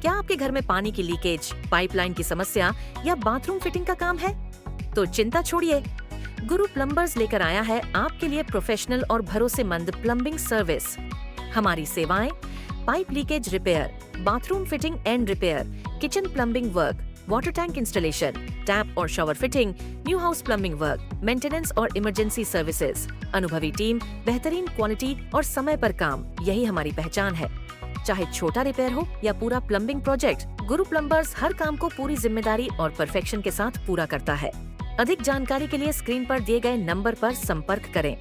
क्या आपके घर में पानी की लीकेज, पाइपलाइन की समस्या या बाथरूम फिटिंग का काम है? तो चिंता छोड़िए, गुरु प्लम्बर्स लेकर आया है आपके लिए प्रोफेशनल और भरोसेमंद प्लम्बिंग सर्विस। हमारी सेवाएं pipe leakage repair, bathroom fitting and repair, kitchen plumbing work, water tank installation, tap और shower fitting, new house plumbing work, maintenance और इमरजेंसी सर्विसेज। अनुभवी टीम, बेहतरीन क्वालिटी और समय पर काम, यही हमारी पहचान है। चाहे छोटा रिपेयर हो या पूरा प्लम्बिंग प्रोजेक्ट, गुरु प्लम्बर्स हर काम को पूरी जिम्मेदारी और परफेक्शन के साथ पूरा करता है। अधिक जानकारी के लिए स्क्रीन पर दिए गए नंबर पर संपर्क करें।